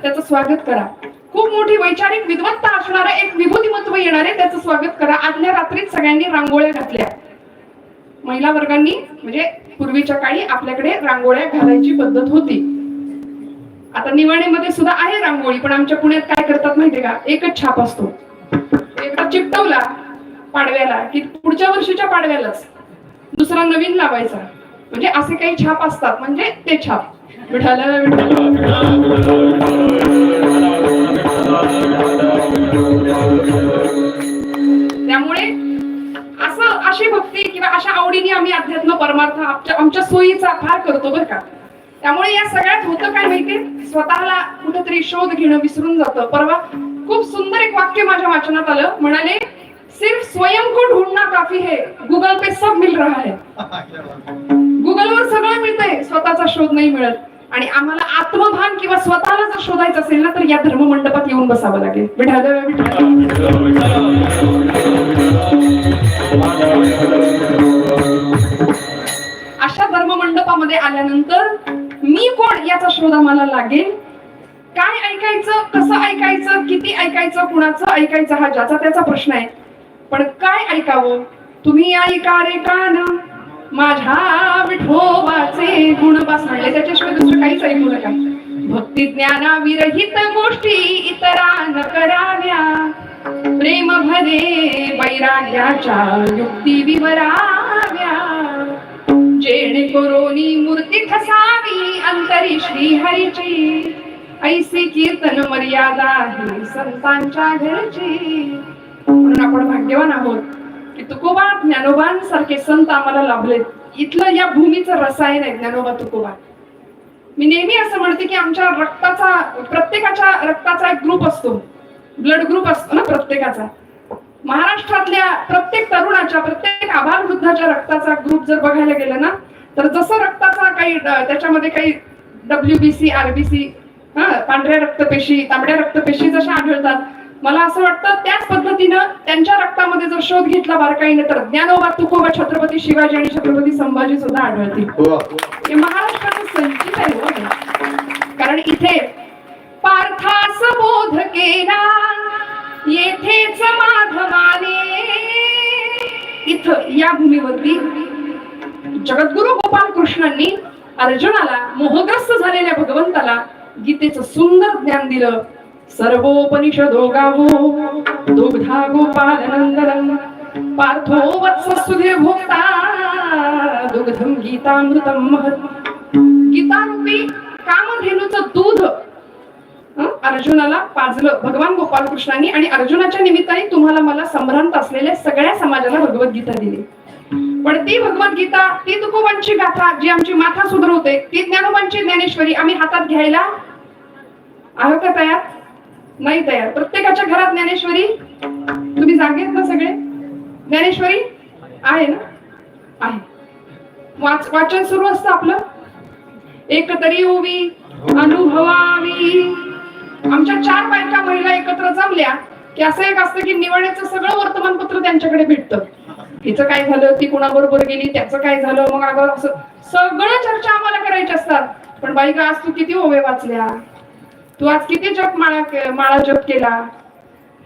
त्याचं स्वागत करा. खूप मोठी वैचारिक विद्वत्ता असणारं एक विभूतिमत्व येणारे त्याचं स्वागत करा. आदल्या रात्रीच सगळ्यांनी रांगोळ्या घातल्या. महिला वर्गांनी म्हणजे पूर्वीच्या काळी आपल्याकडे रांगोळ्या घालायची पद्धत होती. आता निवाणीमध्ये सुद्धा आहे रांगोळी, पण आमच्या पुण्यात काय करतात माहितीये का, एकच छाप असतो. एकदा चिकटवला पाडव्याला की पुढच्या वर्षीच्या पाडव्यालाच दुसरा नवीन लावायचा. म्हणजे असे काही छाप असतात, म्हणजे ते छाप. विठाला त्यामुळे असं अशी भक्ती किंवा अशा आवडीने आम्ही अध्यात्म परमार्थ आमच्या सोयीचा फार करतो बरं का. त्यामुळे या सगळ्यात होतं काय माहितीये, स्वतःला कुठेतरी शोध घेणं विसरून जातं. परवा खूप सुंदर एक वाक्य माझ्या वाचनात आलं. म्हणाले, सिर्फ स्वयं को ढूंढना काफी है, गूगल पे सब मिल रहा है. गुगलवर सगळं मिळतंय, स्वतःचा शोध नाही मिळत. आणि आम्हाला आत्मभान किंवा स्वतःला जर शोधायचं असेल ना, तर या धर्म मंडपात येऊन बसावं लागेल. अशा धर्म मंडपामध्ये आल्यानंतर मी कोण याचा शोध आम्हाला लागेल. काय ऐकायचं, कसं ऐकायचं, किती ऐकायचं, कुणाचं ऐकायचं हा ज्याचा त्याचा प्रश्न आहे. पण काय ऐकावं, तुम्ही ऐका रे कान माझ्या विठोबाचे गुणबास म्हणले, त्याच्याशिवाय दुसरं काहीच ऐकू नका. भक्ती ज्ञाना विरहित गोष्टी इतरा न कराव्या, प्रेम भरे वैराग्याच्या युक्ती विवराव्या, जेणेकरोनी मूर्ती ठसावी अंतरी श्री हरीची, ऐसी कीर्तन मर्यादा ही संतांच्या घरची. म्हणून आपण भाग्यवान आहोत की तुकोबा ज्ञानोबांसारखे संत आम्हाला लाभलेत. इथलं या भूमीचं रसायन आहे ज्ञानोबा तुकोबा. मी नेहमी असं म्हणते की आमच्या रक्ताचा, प्रत्येकाच्या रक्ताचा एक ग्रुप असतो, ब्लड ग्रुप असतो ना प्रत्येकाचा. महाराष्ट्रातल्या प्रत्येक तरुणाच्या, प्रत्येक आबालवृद्धाच्या रक्ताचा ग्रुप जर बघायला गेलं ना, तर जसं रक्ताचा काही त्याच्यामध्ये काही WBC, RBC, पांढऱ्या रक्तपेशी, तांबड्या रक्तपेशी जशा आढळतात, मला असं वाटतं त्याच पद्धतीनं त्यांच्या रक्तामध्ये जर शोध घेतला बारकाईने तर ज्ञानोबा तुकोबा, छत्रपती शिवाजी आणि छत्रपती संभाजी सुद्धा आढळतील. हे महाराष्ट्राचं संचित आहे. कारण इथे पार्थास बोध केला येथेच माधवाने, इथं या भूमीवरती जगद्गुरु गोपाल कृष्णांनी अर्जुनाला, मोहग्रस्त झालेल्या भगवंताला गीतेचं सुंदर ज्ञान दिलं. सर्वोपनिषदो गावो दुग्धा गोपालनंदनं, पार्थो वत्स सुधीर भोक्ता दुग्धम गीतामृतम महत्. गीतारूपी कामधेनूचं दूध अर्जुनाला पाजलं भगवान गोपाल कृष्णांनी. आणि अर्जुनाच्या निमित्ताने तुम्हाला मला संभ्रांत असलेल्या सगळ्या समाजाला भगवद्गीता दिली. पण ती भगवद्गीता, ती तुकोबांची गाथा जी आमची माथा सुधरवते, ती ज्ञानोबांची ज्ञानेश्वरी आम्ही हातात घ्यायला आहोत का तयार? नाही तयार. प्रत्येकाच्या घरात ज्ञानेश्वरी, तुम्ही जागेत ना सगळे? ज्ञानेश्वरी आहे ना? आहे. वाचन सुरू असतं आपलं. एक तरी उभी अनुभवावी. आमच्या 4 बायका महिला एकत्र जमल्या की असं एक असतं की निवडण्याचं सगळं वर्तमानपत्र त्यांच्याकडे भेटतं. हिचं काय झालं, ती कोणाबरोबर गेली, त्याचं काय झालं, मग अगं असं सगळं चर्चा आम्हाला करायच्या असतात. पण बाईका, आज तू किती ओवे वाचल्या, तू आज किती माळा जप केला,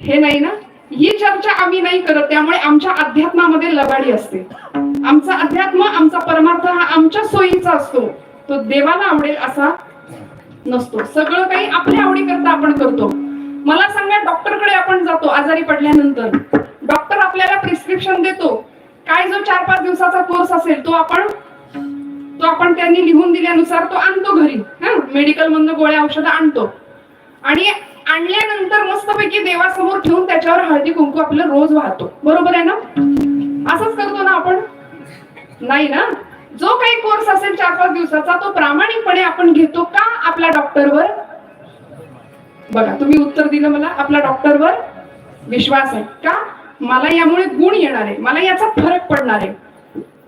हे नाही ना. ही चर्चा आम्ही नाही करत. त्यामुळे आमच्या अध्यात्मामध्ये लबाडी असते. आमचा अध्यात्म, आमचा परमार्थ हा आमच्या सोयीचा असतो, तो देवाला आवडेल असा नसतो. सगळं काही आपल्या आवडी करता आपण करतो. मला सांगा, डॉक्टरकडे आपण जातो आजारी पडल्यानंतर, डॉक्टर आपल्याला प्रिस्क्रिप्शन देतो. काय जो 4-5 दिवसाचा कोर्स असेल तो आपण त्यांनी लिहून दिल्यानुसार तो आणतो घरी. मेडिकल मधनं गोळ्या औषधं आणतो. आणि आणल्यानंतर मस्तपैकी देवासमोर ठेवून त्याच्यावर हळदी कुंकू आपलं रोज वाहतो. बरोबर आहे ना? असंच करतो ना आपण? नाही ना. जो काही कोर्स असेल 4-5 दिवसाचा, तो प्रामाणिकपणे आपण घेतो का आपल्या डॉक्टरवर? बघा, तुम्ही उत्तर दिलं मला. आपल्या डॉक्टरवर विश्वास आहे का? मला यामुळे गुण येणार आहे, मला याचा फरक पडणार आहे.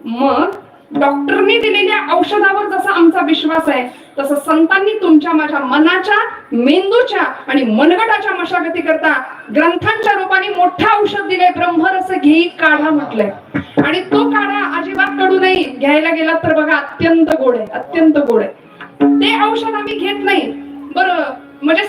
मग डॉक्टरनी दिलेल्या औषधावर जसा आमचा विश्वास आहे, तसं संतांनी तुमच्या माझ्या मनाच्या, मेंदूच्या आणि मनगटाच्या मशागती करता ग्रंथांच्या रूपाने मोठं औषध दिलंय. ब्रह्मरस घेई काढा म्हटलंय. आणि तो काढा अजिबात कडू नाही. घ्यायला गेलात तर बघा, अत्यंत गोड आहे, अत्यंत गोड आहे. ते औषध आम्ही घेत नाही. बरं, म्हणजे